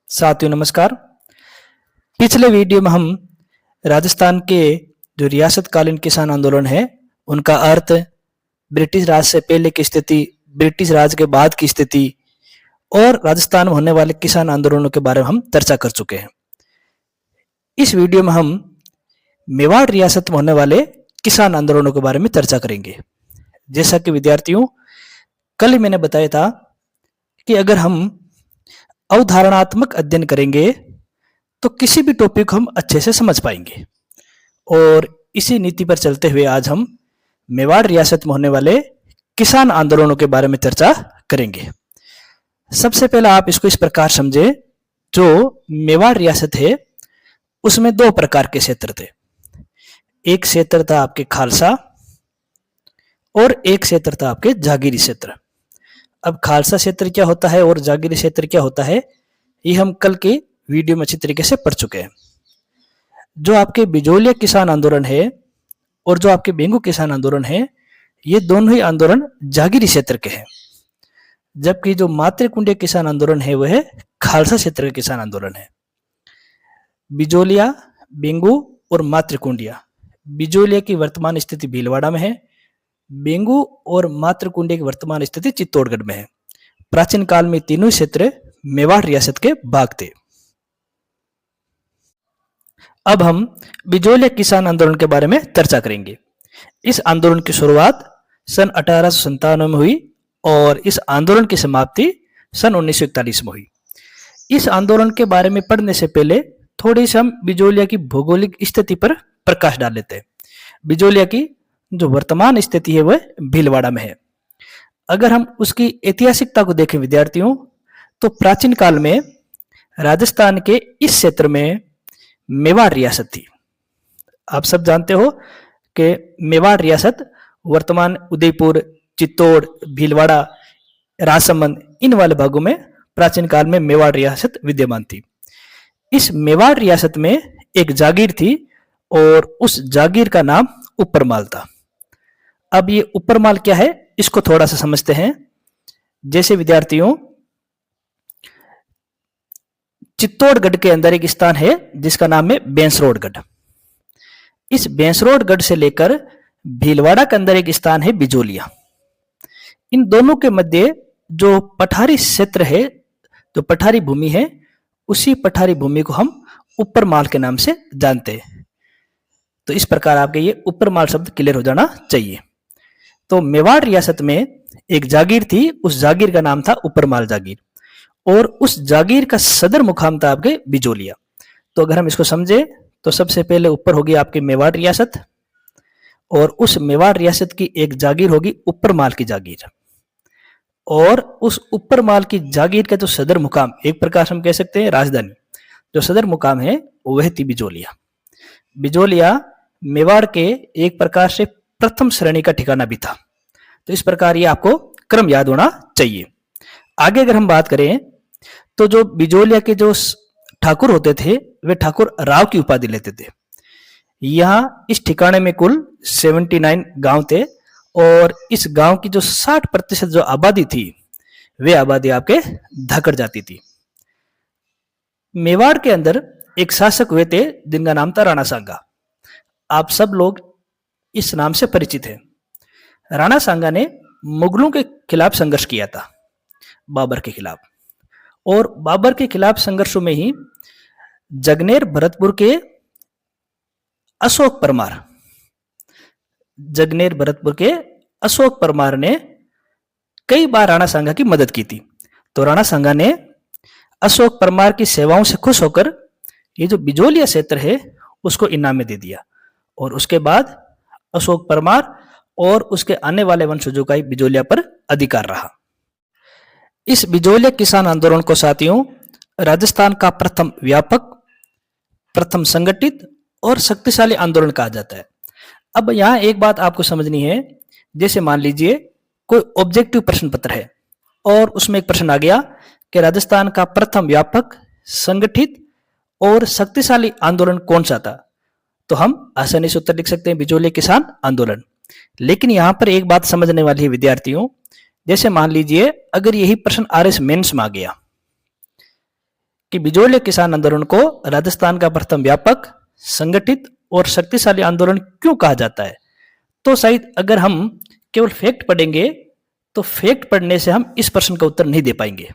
साथियों नमस्कार। पिछले वीडियो में हम राजस्थान के जो रियासतकालीन किसान आंदोलन है उनका अर्थ, ब्रिटिश राज से पहले की स्थिति, ब्रिटिश राज के बाद की स्थिति और राजस्थान में होने वाले किसान आंदोलनों के बारे में हम चर्चा कर चुके हैं। इस वीडियो में हम मेवाड़ रियासत में होने वाले किसान आंदोलनों के बारे में चर्चा करेंगे। जैसा कि विद्यार्थियों, कल ही मैंने बताया था कि अगर हम अवधारणात्मक अध्ययन करेंगे तो किसी भी टॉपिक को हम अच्छे से समझ पाएंगे। और इसी नीति पर चलते हुए आज हम मेवाड़ रियासत में होने वाले किसान आंदोलनों के बारे में चर्चा करेंगे। सबसे पहले आप इसको इस प्रकार समझे, जो मेवाड़ रियासत है उसमें दो प्रकार के क्षेत्र थे। एक क्षेत्र था आपके खालसा और एक क्षेत्र था आपके जागीरी क्षेत्र। अब खालसा क्षेत्र क्या होता है और जागीरी क्षेत्र क्या होता है, ये हम कल के वीडियो में अच्छी तरीके से पढ़ चुके हैं। जो आपके बिजोलिया किसान आंदोलन है और जो आपके बेंगू किसान आंदोलन है, ये दोनों ही आंदोलन जागीरी क्षेत्र के हैं, जबकि जो मातृकुंडिया किसान आंदोलन है वह खालसा क्षेत्र का किसान आंदोलन है। बिजोलिया, बेंगू और मातृकुंडिया, बिजोलिया की वर्तमान स्थिति भीलवाड़ा में है, बेंगू और मातृकुंडिया की वर्तमान स्थिति चित्तौड़गढ़ में है। प्राचीन काल में तीनों क्षेत्र मेवाड़ रियासत के भाग थे। अब हम बिजोलिया किसान आंदोलन के बारे में चर्चा करेंगे। इस आंदोलन की शुरुआत सन 1857 में हुई और इस आंदोलन की समाप्ति सन 1941 में हुई। इस आंदोलन के बारे में पढ़ने से पहले थोड़ी सी हम बिजोलिया की भौगोलिक स्थिति पर प्रकाश डाल लेते हैं। बिजोलिया की जो वर्तमान स्थिति है वह भीलवाड़ा में है। अगर हम उसकी ऐतिहासिकता को देखें विद्यार्थियों, तो प्राचीन काल में राजस्थान के इस क्षेत्र में मेवाड़ रियासत थी। आप सब जानते हो कि मेवाड़ रियासत वर्तमान उदयपुर, चित्तौड़, भीलवाड़ा, राजसमंद, इन वाले भागों में प्राचीन काल में मेवाड़ रियासत विद्यमान थी। इस मेवाड़ रियासत में एक जागीर थी और उस जागीर का नाम उपरमाल था। अब ये उपरमाल क्या है, इसको थोड़ा सा समझते हैं। जैसे विद्यार्थियों, चित्तौड़गढ़ के अंदर एक स्थान है जिसका नाम है बेंसरोडगढ़। इस बेंसरोडगढ़ से लेकर भीलवाड़ा के अंदर एक स्थान है बिजोलिया। इन दोनों के मध्य जो पठारी क्षेत्र है, जो पठारी भूमि है, उसी पठारी भूमि को हम उपरमाल के नाम से जानते हैं। तो इस प्रकार आपके ये उपरमाल शब्द क्लियर हो जाना चाहिए। तो मेवाड़ रियासत में एक जागीर थी, उस जागीर का नाम था उपरमाल जागीर और उस जागीर का सदर मुकाम था आपके बिजोलिया। तो अगर हम इसको समझे तो सबसे पहले ऊपर होगी आपकी मेवाड़ रियासत और उस मेवाड़ रियासत की एक जागीर होगी उपरमाल की जागीर, और उस उपरमाल की जागीर का जो सदर मुकाम, एक प्रकार से हम कह सकते हैं राजधानी, जो सदर मुकाम है वह थी बिजोलिया। बिजोलिया मेवाड़ के एक प्रकार से प्रथम श्रेणी का ठिकाना भी था। तो इस प्रकार ये आपको क्रम याद होना चाहिए। आगे अगर हम बात करें तो जो बिजोलिया के जो ठाकुर होते थे वे ठाकुर राव की उपाधि लेते थे। यहाँ इस ठिकाने में कुल 79 गांव थे और इस गांव की जो 60% जो आबादी थी वे आबादी आपके धाकड़ जाती थी। मेवाड़ के अंदर एक शासक हुए थे जिनका नाम था राणा सांगा। आप सब लोग इस नाम से परिचित हैं। राणा सांगा ने मुगलों के खिलाफ संघर्ष किया था, बाबर के खिलाफ, और बाबर के खिलाफ संघर्षों में ही जगनेर भरतपुर के अशोक परमार, जगनेर भरतपुर के अशोक परमार ने कई बार राणा सांगा की मदद की थी। तो राणा सांगा ने अशोक परमार की सेवाओं से खुश होकर ये जो बिजोलिया क्षेत्र है उसको इनाम में दे दिया, और उसके बाद अशोक परमार और उसके आने वाले वंशजों का ही बिजोलिया पर अधिकार रहा। इस बिजोलिया किसान आंदोलन को साथियों राजस्थान का प्रथम व्यापक, प्रथम संगठित और शक्तिशाली आंदोलन कहा जाता है। अब यहाँ एक बात आपको समझनी है। जैसे मान लीजिए कोई ऑब्जेक्टिव प्रश्न पत्र है और उसमें एक प्रश्न आ गया कि राजस्थान का प्रथम व्यापक, संगठित और शक्तिशाली आंदोलन कौन सा था, तो हम आसानी से उत्तर लिख सकते हैं बिजोलिया किसान आंदोलन। लेकिन यहां पर एक बात समझने वाली है विद्यार्थियों। जैसे मान लीजिए अगर यही प्रश्न आरएस मेंस में आ गया कि बिजोलिया किसान आंदोलन को राजस्थान का प्रथम व्यापक, संगठित और शक्तिशाली आंदोलन क्यों कहा जाता है, तो शायद अगर हम केवल फैक्ट पढ़ेंगे तो फैक्ट पढ़ने से हम इस प्रश्न का उत्तर नहीं दे पाएंगे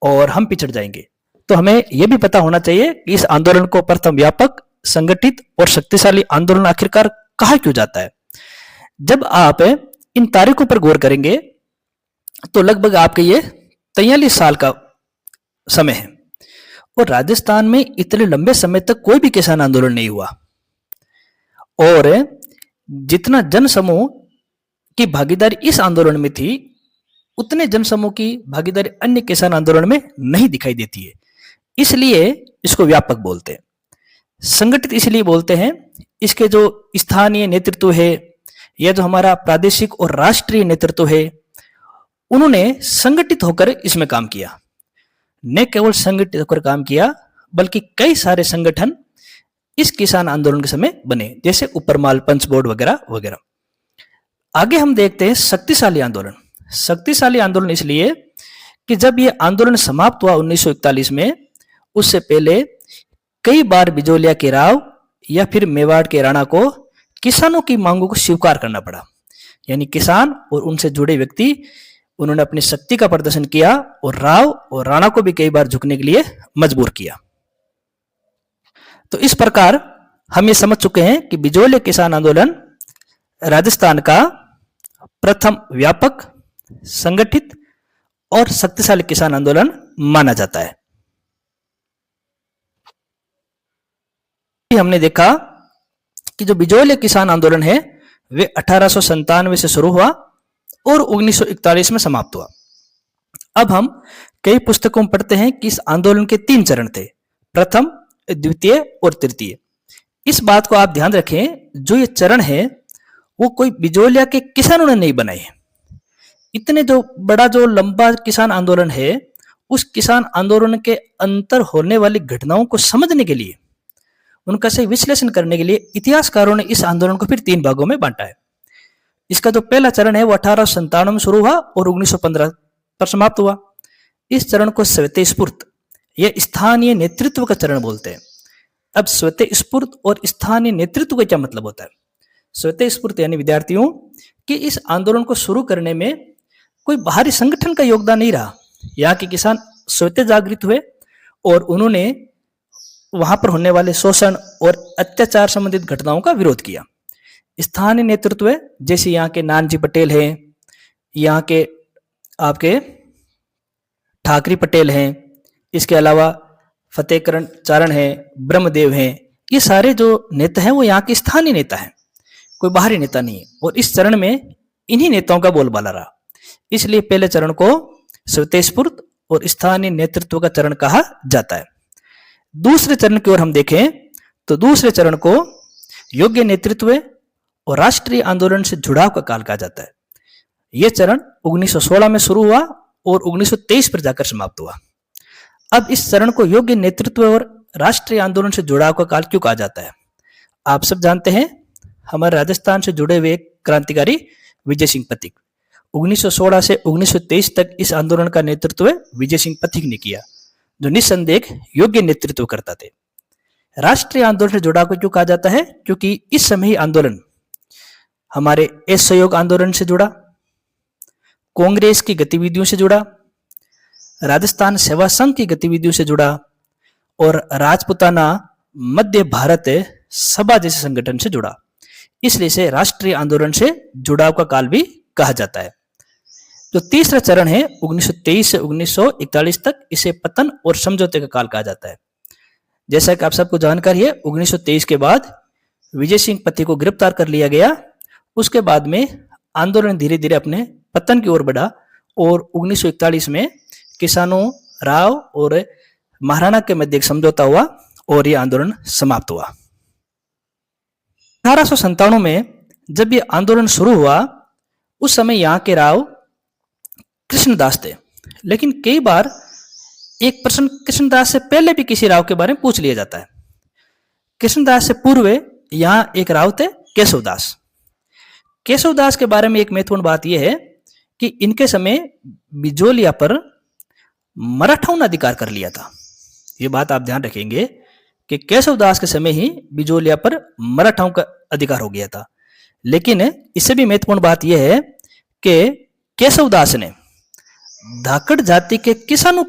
और हम पिछड़ जाएंगे। तो हमें यह भी पता होना चाहिए कि इस आंदोलन को प्रथम व्यापक, संगठित और शक्तिशाली आंदोलन आखिरकार कहा क्यों जाता है। जब आप इन तारीखों पर गौर करेंगे तो लगभग आपके ये 43 साल का समय है और राजस्थान में इतने लंबे समय तक कोई भी किसान आंदोलन नहीं हुआ और जितना जनसमूह की भागीदारी इस आंदोलन में थी उतने जनसमूह की भागीदारी अन्य किसान आंदोलन में नहीं दिखाई देती है, इसलिए इसको व्यापक बोलते हैं। संगठित इसलिए बोलते हैं, इसके जो स्थानीय नेतृत्व है या जो हमारा प्रादेशिक और राष्ट्रीय नेतृत्व है उन्होंने संगठित होकर इसमें काम किया। न केवल संगठित होकर काम किया बल्कि कई सारे संगठन इस किसान आंदोलन के समय बने, जैसे उपरमाल, पंच बोर्ड वगैरह वगैरह। आगे हम देखते हैं शक्तिशाली आंदोलन। शक्तिशाली आंदोलन इसलिए कि जब यह आंदोलन समाप्त हुआ 1941 में, उससे पहले कई बार बिजोलिया के राव या फिर मेवाड़ के राणा को किसानों की मांगों को स्वीकार करना पड़ा। यानी किसान और उनसे जुड़े व्यक्ति उन्होंने अपनी शक्ति का प्रदर्शन किया और राव और राणा को भी कई बार झुकने के लिए मजबूर किया। तो इस प्रकार हम ये समझ चुके हैं कि बिजोलिया किसान आंदोलन राजस्थान का प्रथम व्यापक, संगठित और शक्तिशाली किसान आंदोलन माना जाता है। हमने देखा कि जो बिजोलिया किसान आंदोलन है वे 1897 से शुरू हुआ और 1941 में समाप्त हुआ। अब हम कई पुस्तकों में पढ़ते हैं कि इस आंदोलन के 3 चरण थे, प्रथम, द्वितीय और तृतीय। इस बात को आप ध्यान रखें, जो ये चरण है वो कोई बिजोलिया के किसानों ने नहीं बनाए। इतने जो बड़ा जो लंबा किसान आंदोलन है, उस किसान आंदोलन के अंतर होने वाली घटनाओं को समझने के लिए, उनका सही विश्लेषण करने के लिए इतिहासकारों ने इस आंदोलन को फिर 3 भागों में बांटा है। इसका जो पहला चरण है वो 1857 में शुरू हुआ और 1915 पर समाप्त हुआ। इस चरण को स्वतःस्फूर्त या स्थानीय नेतृत्व का चरण बोलते हैं। अब स्वतःस्फूर्त और स्थानीय नेतृत्व का क्या मतलब होता है? स्वतःस्फूर्त यानी विद्यार्थियों कि इस आंदोलन को शुरू करने में कोई बाहरी संगठन का योगदान नहीं रहा। यहाँ के किसान स्वतः जागृत हुए और उन्होंने वहां पर होने वाले शोषण और अत्याचार संबंधित घटनाओं का विरोध किया। स्थानीय नेतृत्व जैसे यहाँ के नानजी पटेल हैं, यहाँ के आपके ठाकरी पटेल हैं, इसके अलावा फतेहकरण चारण हैं, ब्रह्मदेव हैं, ये सारे जो नेता हैं वो यहाँ के स्थानीय नेता हैं, कोई बाहरी नेता नहीं है। और इस चरण में इन्हीं नेताओं का बोलबाला रहा, इसलिए पहले चरण को स्वतःस्फूर्त और स्थानीय नेतृत्व का चरण कहा जाता है। दूसरे चरण की ओर हम देखें तो दूसरे चरण को योग्य नेतृत्व और राष्ट्रीय आंदोलन से जुड़ाव का काल कहा जाता है। यह चरण 1916 में शुरू हुआ और 1923 पर जाकर समाप्त हुआ। अब इस चरण को योग्य नेतृत्व और राष्ट्रीय आंदोलन से जुड़ाव का काल क्यों कहा जाता है? आप सब जानते हैं, हमारे राजस्थान से जुड़े हुए क्रांतिकारी विजय सिंह पथिक 1916 से 1923 तक इस आंदोलन का नेतृत्व विजय सिंह पथिक ने किया, जो निस्संदेह योग्य नेतृत्व करता थे। राष्ट्रीय आंदोलन से जुड़ाव को क्यों कहा जाता है? क्योंकि इस समय ही आंदोलन हमारे असहयोग आंदोलन से जुड़ा, कांग्रेस की गतिविधियों से जुड़ा, राजस्थान सेवा संघ की गतिविधियों से जुड़ा और राजपुताना मध्य भारत सभा जैसे संगठन से जुड़ा। इसलिए इसे राष्ट्रीय आंदोलन से जुड़ाव का काल भी कहा जाता है। जो तीसरा चरण है 1923 से 1941 तक, इसे पतन और समझौते का काल कहा जाता है। जैसा कि आप सबको जानकारी है, 1923 के बाद विजय सिंह पथिक को गिरफ्तार कर लिया गया। उसके बाद में आंदोलन धीरे धीरे अपने पतन की ओर बढ़ा और 1941 में किसानों, राव और महाराणा के मध्य एक समझौता हुआ और यह आंदोलन समाप्त हुआ। 1897 में जब यह आंदोलन शुरू हुआ, उस समय यहाँ के राव कृष्णदास थे, लेकिन कई बार एक प्रश्न कृष्णदास से पहले भी किसी राव के बारे में पूछ लिया जाता है। कृष्णदास से पूर्व यहाँ एक राव थे केशवदास। केशवदास के बारे में एक महत्वपूर्ण बात यह है कि इनके समय बिजोलिया पर मराठाओं ने अधिकार कर लिया था। ये बात आप ध्यान रखेंगे कि केशवदास के समय ही बिजोलिया पर मराठाओं का अधिकार हो गया था। लेकिन इससे भी महत्वपूर्ण बात यह है कि केशवदास ने धाकड़ जाति के किसानों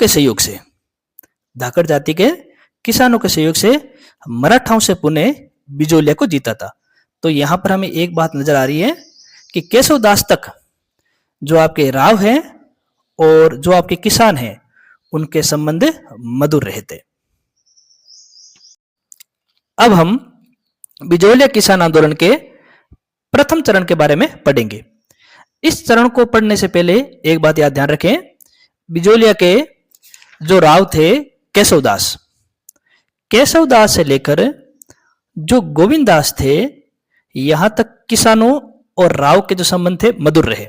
के सहयोग से मराठाओं से पुनः बिजोलिया को जीता था। तो यहां पर हमें एक बात नजर आ रही है कि केशवदास तक जो आपके राव हैं और जो आपके किसान हैं उनके संबंध मधुर रहे थे। अब हम बिजोलिया किसान आंदोलन के प्रथम चरण के बारे में पढ़ेंगे। इस चरण को पढ़ने से पहले एक बात याद ध्यान रखें, बिजोलिया के जो राव थे केशवदास से लेकर जो गोविंददास थे, यहां तक किसानों और राव के जो संबंध थे मधुर रहे।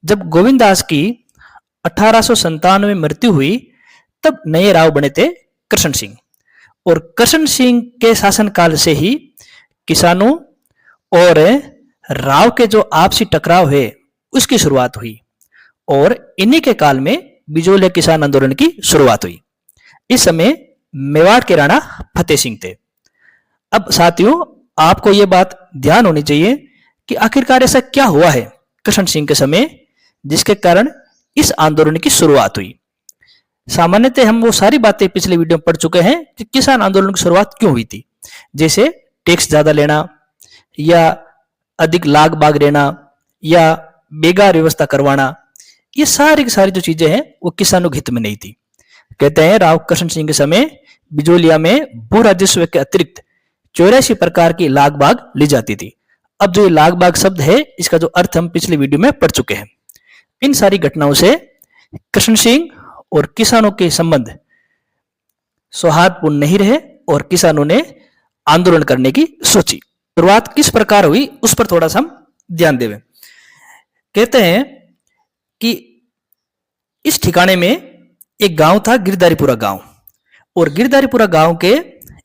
जब गोविंददास की 1897 में मृत्यु हुई तब नए राव बने थे कृष्ण सिंह, और कृष्ण सिंह के शासनकाल से ही किसानों और राव के जो आपसी टकराव है उसकी शुरुआत हुई, और इन्हीं के काल में बिजोलिया किसान आंदोलन की शुरुआत हुई। इस समय मेवाड़ के राणा फतेह सिंह थे। अब साथियों, आपको यह बात ध्यान होनी चाहिए कि आखिरकार ऐसा क्या हुआ है कृष्ण सिंह के समय जिसके कारण इस आंदोलन की शुरुआत हुई। सामान्यतः हम वो सारी बातें पिछले वीडियो में पढ़ चुके हैं कि किसान आंदोलन की शुरुआत क्यों हुई थी, जैसे टैक्स ज्यादा लेना या अधिक लाग बाग लेना या बेगार व्यवस्था करवाना। ये सारी की सारी जो चीजें हैं वो किसानों के हित में नहीं थी। कहते हैं राव कृष्ण सिंह के समय बिजोलिया में भू राजस्व के अतिरिक्त 84 प्रकार की लाग बाग ली जाती थी। अब जो ये लाग बाग शब्द है इसका जो अर्थ हम पिछले वीडियो में पढ़ चुके हैं। इन सारी घटनाओं से कृष्ण सिंह और किसानों के संबंध सौहार्दपूर्ण नहीं रहे और किसानों ने आंदोलन करने की सोची। शुरुआत किस प्रकार हुई उस पर थोड़ा सा हम ध्यान देवें। कहते हैं कि इस ठिकाने में एक गांव था गिरधारीपुरा गांव, और गिरधारीपुरा गांव के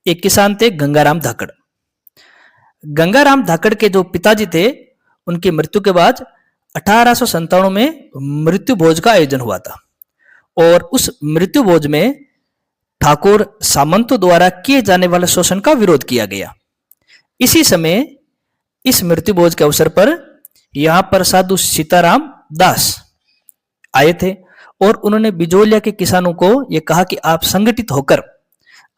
एक किसान थे गंगाराम धाकड़। गंगाराम धाकड़ के जो पिताजी थे उनकी मृत्यु के बाद 1897 में मृत्यु भोज का आयोजन हुआ था, और उस मृत्यु भोज में ठाकुर सामंतों द्वारा किए जाने वाले शोषण का विरोध किया गया। इसी समय इस मृत्यु भोज के अवसर पर यहां पर साधु सीताराम दास आए थे, और उन्होंने बिजोलिया के किसानों को यह कहा कि आप संगठित होकर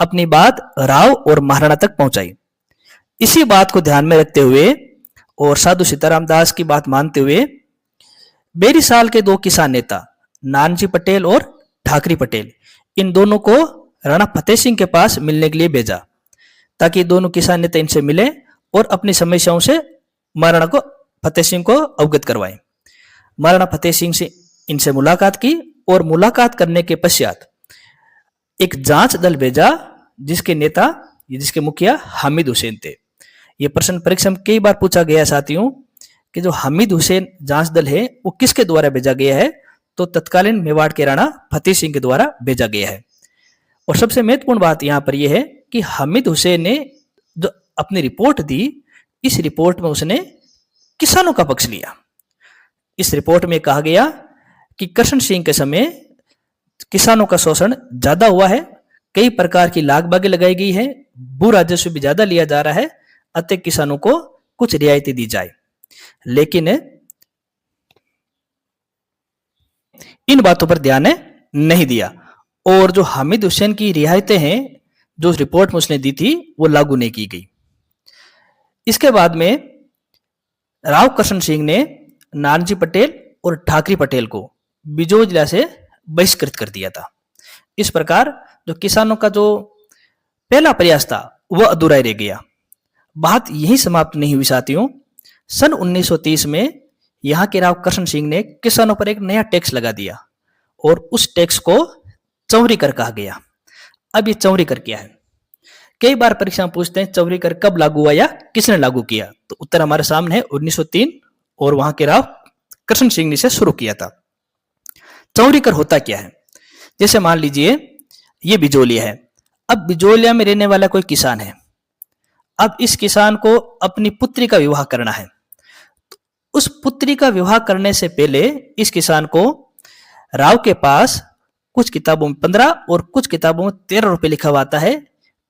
अपनी बात राव और महाराणा तक पहुंचाई। इसी बात को ध्यान में रखते हुए और साधु सीताराम दास की बात मानते हुए बेरीसाल के दो किसान नेता नानजी पटेल और ठाकरी पटेल, इन दोनों को राणा फतेह सिंह के पास मिलने के लिए भेजा, ताकि दोनों किसान नेता इनसे मिले और अपनी समस्याओं से महाराणा को फतेह सिंह को अवगत करवाएं। महाराणा फतेह सिंह से इनसे मुलाकात की, और मुलाकात करने के पश्चात एक जांच दल भेजा जिसके मुखिया हामिद हुसैन थे। यह प्रश्न परीक्षा में कई बार पूछा गया साथियों कि जो हामिद हुसैन जांच दल है वो किसके द्वारा भेजा गया है, तो तत्कालीन मेवाड़ के राणा फतेह सिंह के द्वारा भेजा गया है। और सबसे महत्वपूर्ण बात यहां पर यह है कि हामिद हुसैन ने जो अपनी रिपोर्ट दी, इस रिपोर्ट में उसने किसानों का पक्ष लिया। इस रिपोर्ट में कहा गया कि कृष्ण सिंह के समय किसानों का शोषण ज्यादा हुआ है, कई प्रकार की लागबागी लगाई गई है, भू राजस्व भी ज्यादा लिया जा रहा है, अतः किसानों को कुछ रियायतें दी जाए। लेकिन इन बातों पर ध्यान नहीं दिया, और जो हामिद हुसैन की रियायतें हैं जो रिपोर्ट में उसने दी थी वो लागू नहीं की गई। इसके बाद में राव कृष्ण सिंह ने नानजी पटेल और ठाकरी पटेल को बिजोलिया से बहिष्कृत कर दिया था। इस प्रकार जो किसानों का जो पहला प्रयास था वह अधूरा रह गया। बात यही समाप्त नहीं हुई साथियों। सन 1930 में यहां के राव कृष्ण सिंह ने किसानों पर एक नया टैक्स लगा दिया, और उस टैक्स को चौरी कर कहा गया। अब ये चौरी कर क्या है? कई बार परीक्षा में पूछते हैं चौरी कर कब लागू हुआ या किसने लागू किया, तो उत्तर हमारे सामने है 1903, और वहां के राव कृष्ण सिंह ने इसे शुरू किया था। चौरी कर होता क्या है? जैसे मान लीजिए ये बिजोलिया है। अब बिजोलिया में रहने वाला कोई किसान है, अब इस किसान को अपनी पुत्री का विवाह करना है। तो उस पुत्री का विवाह करने से पहले इस किसान को राव के पास कुछ किताबों में 15 और कुछ किताबों में 13 रुपए लिखा हुआ आता है,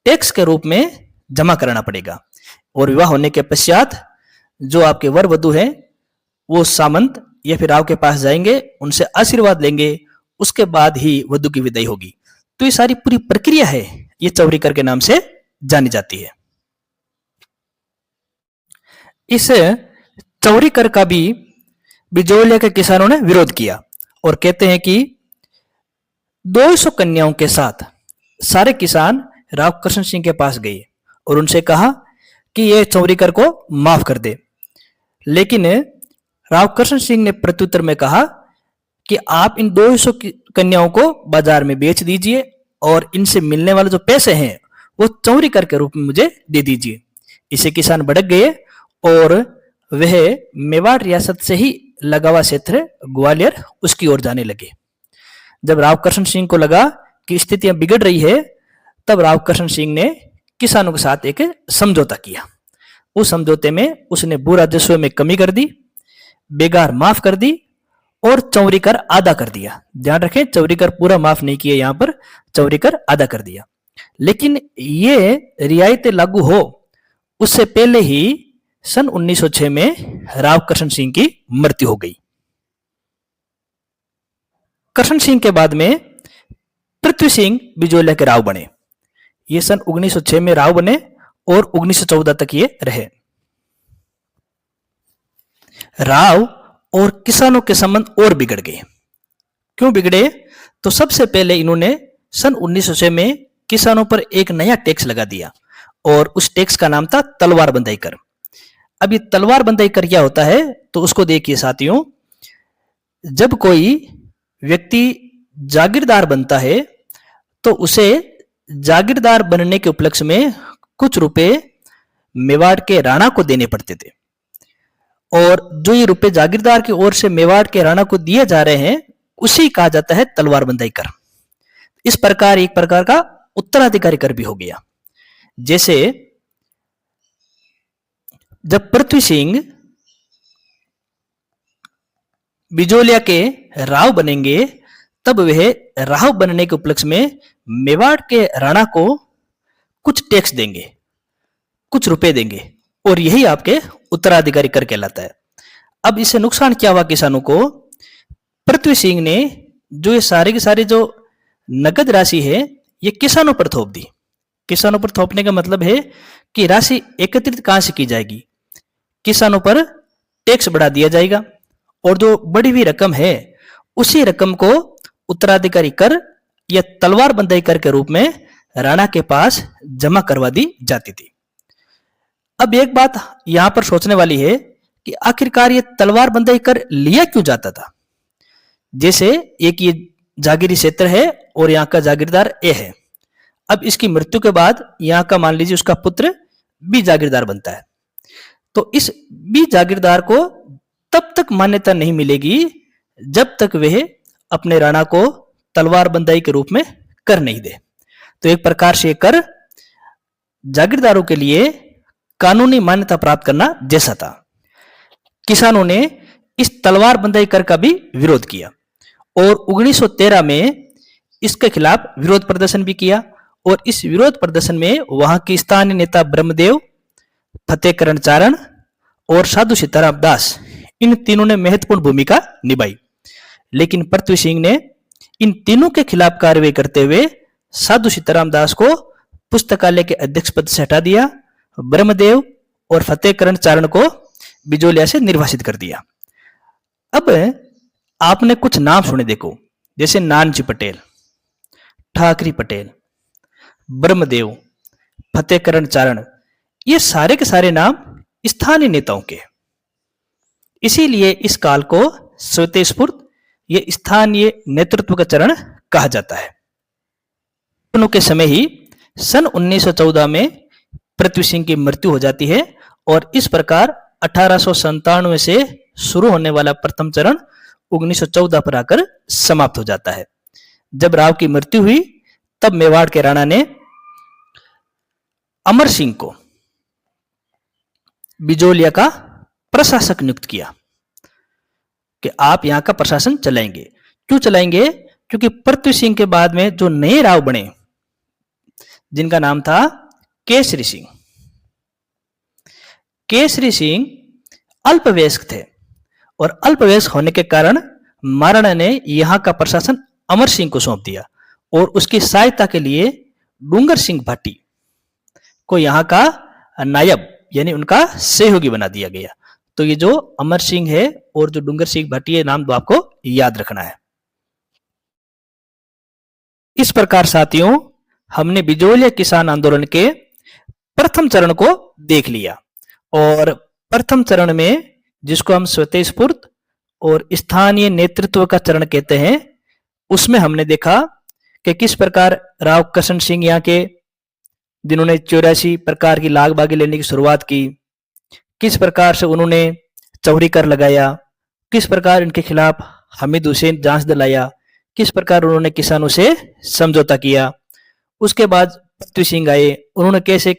टैक्स के रूप में जमा कराना पड़ेगा। और विवाह होने के पश्चात जो आपके वर वधु हैं वो सामंत या फिर राव के पास जाएंगे, उनसे आशीर्वाद लेंगे, उसके बाद ही वधु की विदाई होगी। तो ये सारी पूरी प्रक्रिया है, ये चौरिकर के नाम से जानी जाती है। इस चौरिकर का भी बिजोलिया के किसानों ने विरोध किया और कहते हैं कि 200 कन्याओं के साथ सारे किसान राव कृष्ण सिंह के पास गए और उनसे कहा कि ये चौरिकर को माफ कर दे। लेकिन राव कृष्ण सिंह ने प्रत्युत्तर में कहा कि आप इन 200 कन्याओं को बाजार में बेच दीजिए और इनसे मिलने वाले जो पैसे हैं वो चौरिकर के रूप में मुझे दे दीजिए। इसे किसान भड़क गए और वह मेवाड़ रियासत से ही लगा हुआ क्षेत्र ग्वालियर उसकी ओर जाने लगे। जब राव कृष्ण सिंह को लगा कि स्थितियां बिगड़ रही है, तब राव कृष्ण सिंह ने किसानों के साथ एक समझौता किया। उस समझौते में उसने भू राजस्व में कमी कर दी, बेगार माफ कर दी और चौरिकर आधा कर दिया। ध्यान रखें, चौरिकर पूरा माफ नहीं किया, यहां पर चौरिकर आधा कर दिया। लेकिन ये रियायतें लागू हो उससे पहले ही सन 1906 में राव कृष्ण सिंह की मृत्यु हो गई। कृष्ण सिंह के बाद में पृथ्वी सिंह बिजोलिया के राव बने। ये सन 1906 में राव बने और 1914 तक ये रहे। राव और किसानों के संबंध और बिगड़ गए। क्यों बिगड़े? तो सबसे पहले इन्होंने सन 1906 में किसानों पर एक नया टैक्स लगा दिया और उस टैक्स का नाम था तलवार बंधाई कर। अब ये तलवार बंधाई कर क्या होता है, तो उसको देखिए साथियों। जब कोई व्यक्ति जागीरदार बनता है तो उसे जागीरदार बनने के उपलक्ष्य में कुछ रुपए मेवाड़ के राणा को देने पड़ते थे और जो ये रुपए जागीरदार की ओर से मेवाड़ के राणा को दिए जा रहे हैं उसी कहा जाता है तलवार बंधाई कर। इस प्रकार एक प्रकार का उत्तराधिकारी कर भी हो गया। जैसे जब पृथ्वी सिंह बिजोलिया के राव बनेंगे तब वह राव बनने के उपलक्ष्य में मेवाड़ के राणा को कुछ टैक्स देंगे, कुछ रुपए देंगे और यही आपके उत्तराधिकारी कर कहलाता है। अब इससे नुकसान क्या हुआ किसानों को? पृथ्वी सिंह ने जो ये सारे के सारे जो नगद राशि है ये किसानों पर थोप दी। किसानों पर थोपने का मतलब है कि राशि एकत्रित कहां से की जाएगी? किसानों पर टैक्स बढ़ा दिया जाएगा और जो बढ़ी हुई रकम है उसी रकम को उत्तराधिकारी कर या तलवार बंधाई कर के रूप में राणा के पास जमा करवा दी जाती थी। अब एक बात यहां पर सोचने वाली है कि आखिरकार ये तलवार बंधाई कर लिया क्यों जाता था? जैसे एक ये जागीरी क्षेत्र है और यहां का जागीरदार ए है। अब इसकी मृत्यु के बाद यहां का मान लीजिए उसका पुत्र बी जागीरदार बनता है, तो इस बी जागीरदार को तब तक मान्यता नहीं मिलेगी जब तक वह अपने राणा को तलवार बंधाई के रूप में कर नहीं दे। तो एक प्रकार से कर जागीरदारों के लिए कानूनी मान्यता प्राप्त करना जैसा था। किसानों ने इस तलवार बंधाई कर का भी विरोध किया और 1913 में इसके खिलाफ विरोध प्रदर्शन भी किया और इस विरोध प्रदर्शन में वहां के स्थानीय नेता ब्रह्मदेव, फतेहकरण चारण और साधु सीताराम दास, इन तीनों ने महत्वपूर्ण भूमिका निभाई। लेकिन पृथ्वी सिंह ने इन तीनों के खिलाफ कार्रवाई करते हुए साधु सीताराम दास को पुस्तकालय के अध्यक्ष पद से हटा दिया, ब्रह्मदेव और फतेहकरण चारण को बिजोलिया से निर्वासित कर दिया। अब आपने कुछ नाम सुने देखो, जैसे नानजी पटेल, ठाकरी पटेल, ब्रह्मदेव, फतेहकरण चारण, ये सारे के सारे नाम स्थानीय नेताओं के। इसीलिए इस काल को स्वतःस्फूर्त ये स्थानीय नेतृत्व का चरण कहा जाता है। दोनों के समय ही सन 1914 में पृथ्वी सिंह की मृत्यु हो जाती है और इस प्रकार 1897 से शुरू होने वाला प्रथम चरण 1914 पर आकर समाप्त हो जाता है। जब राव की मृत्यु हुई तब मेवाड़ के राणा ने अमर सिंह को बिजोलिया का प्रशासक नियुक्त किया कि आप यहां का प्रशासन चलाएंगे। क्यों चलाएंगे? क्योंकि पृथ्वी सिंह के बाद में जो नए राव बने जिनका नाम था केसरी सिंह, केसरी सिंह अल्पवयस्क थे और अल्पवयस्क होने के कारण महाराणा ने यहां का प्रशासन अमर सिंह को सौंप दिया और उसकी सहायता के लिए डूंगर सिंह भाटी को यहां का नायब यानी उनका सहयोगी बना दिया गया। तो ये जो अमर सिंह है और जो डूंगर सिंह भाटी है, नाम तो आपको याद रखना है। इस प्रकार साथियों हमने बिजोलिया किसान आंदोलन के प्रथम चरण को देख लिया और प्रथम चरण में जिसको हम स्वतःस्फूर्त और स्थानीय नेतृत्व का चरण कहते हैं, उसमें हमने देखा कि किस प्रकार राव कृष्ण सिंह यहाँ के जिन्होंने 84 प्रकार की लाग बागी लेने की शुरुआत की, किस प्रकार से उन्होंने चौड़ी कर लगाया, किस प्रकार इनके खिलाफ हामिद हुसैन जांच दिलाया, किस प्रकार उन्होंने किसानों से समझौता किया। उसके बाद पृथ्वी सिंह आए, उन्होंने कैसे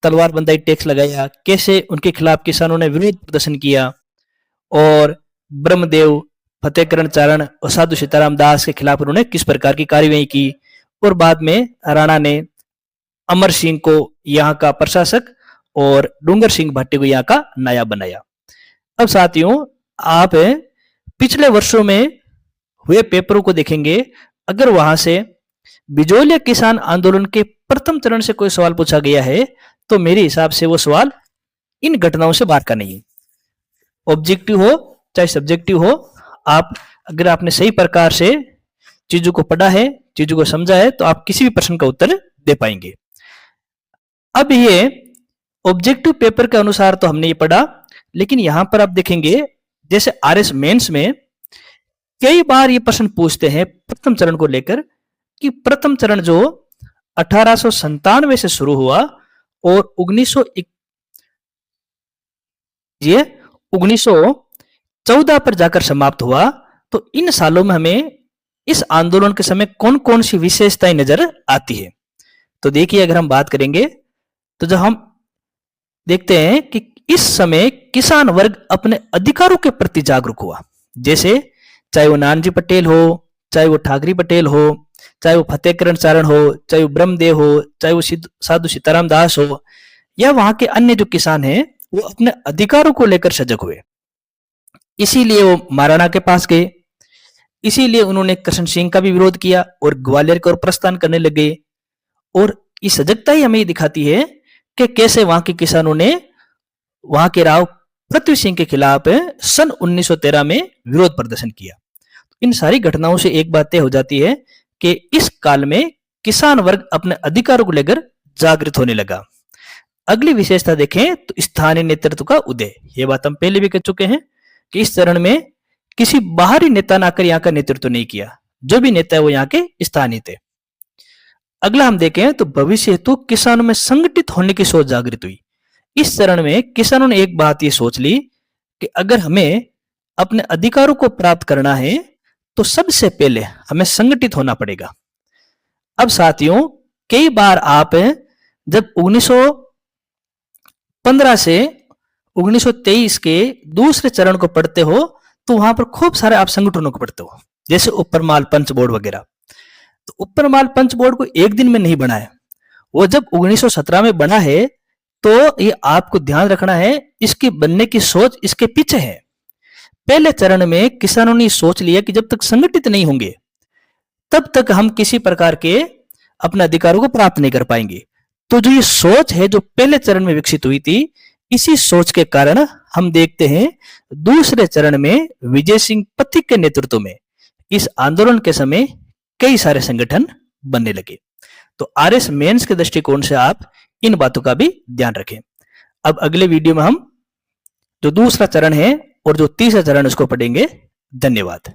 तलवार बंदाई टैक्स लगाया, कैसे उनके खिलाफ किसानों ने विरोध प्रदर्शन किया और ब्रह्मदेव, फतेहकरण चारण और साधु सीताराम दास के खिलाफ उन्होंने किस प्रकार की कार्यवाही की। और बाद में राणा ने अमर सिंह को यहाँ का प्रशासक और डूंगर सिंह भाटी को यहाँ का नायब बनाया। अब साथियों आप पिछले वर्षों में हुए पेपरों को देखेंगे, अगर वहां से बिजोलिया किसान आंदोलन के प्रथम चरण से कोई सवाल पूछा गया है तो मेरे हिसाब से वो सवाल इन घटनाओं से बाहर का नहीं है। ऑब्जेक्टिव हो चाहे सब्जेक्टिव हो, आप अगर आपने सही प्रकार से चीजों को पढ़ा है, चीजों को समझा है, तो आप किसी भी प्रश्न का उत्तर दे पाएंगे। अब ये ऑब्जेक्टिव पेपर के अनुसार तो हमने ये पढ़ा, लेकिन यहां पर आप देखेंगे जैसे आरएस मेंस में कई बार ये प्रश्न पूछते हैं प्रथम चरण को लेकर कि प्रथम चरण जो 1897 से शुरू हुआ और 1914 पर जाकर समाप्त हुआ, तो इन सालों में हमें इस आंदोलन के समय कौन कौन सी विशेषताएं नजर आती है। तो देखिए अगर हम बात करेंगे तो जब हम देखते हैं कि इस समय किसान वर्ग अपने अधिकारों के प्रति जागरूक हुआ, जैसे चाहे वो नानजी पटेल हो, चाहे वो ठाकरी पटेल हो, चाहे वो फतेहकरण चारण हो, चाहे वो ब्रह्मदेव हो, चाहे वो साधु सीताराम दास हो, या वहां के अन्य जो किसान हैं वो अपने अधिकारों को लेकर सजग हुए। इसीलिए वो महाराणा के पास गए, इसीलिए उन्होंने कृष्ण सिंह का भी विरोध किया और ग्वालियर की ओर प्रस्थान करने लगे। और ये सजगता ही हमें दिखाती है कि कैसे वहां के किसानों ने वहां के राव पृथ्वी सिंह के खिलाफ सन 1913 में विरोध प्रदर्शन किया। इन सारी घटनाओं से एक बात तय हो जाती है कि इस काल में किसान वर्ग अपने अधिकारों को लेकर जागृत होने लगा। अगली विशेषता देखें तो स्थानीय नेतृत्व का उदय। ये बात हम पहले भी कह चुके हैं कि इस चरण में किसी बाहरी नेता ने आकर यहाँ का नेतृत्व नहीं किया, जो भी नेता है वो यहाँ के स्थानीय थे। अगला हम देखें तो भविष्य हेतु किसानों में संगठित होने की सोच जागृत हुई। इस चरण में किसानों ने एक बात ये सोच ली कि अगर हमें अपने अधिकारों को प्राप्त करना है तो सबसे पहले हमें संगठित होना पड़ेगा। अब साथियों कई बार आप जब 1915 से 1923 के दूसरे चरण को पढ़ते हो तो वहां पर खूब सारे आप संगठनों को पढ़ते हो, जैसे ऊपरमाल पंच बोर्ड वगैरह। तो ऊपरमाल पंच बोर्ड को एक दिन में नहीं बना है, वो जब 1917 में बना है तो ये आपको ध्यान रखना है, इसके बनने की सोच इसके पीछे है। पहले चरण में किसानों ने सोच लिया कि जब तक संगठित नहीं होंगे तब तक हम किसी प्रकार के अपने अधिकारों को प्राप्त नहीं कर पाएंगे। तो जो ये सोच है जो पहले चरण में विकसित हुई थी, इसी सोच के कारण हम देखते हैं दूसरे चरण में विजय सिंह पथिक के नेतृत्व में इस आंदोलन के समय कई सारे संगठन बनने लगे। तो आरएस मेंस के दृष्टिकोण से आप इन बातों का भी ध्यान रखें। अब अगले वीडियो में हम जो दूसरा चरण है और जो तीसरा चरण उसको पढ़ेंगे। धन्यवाद।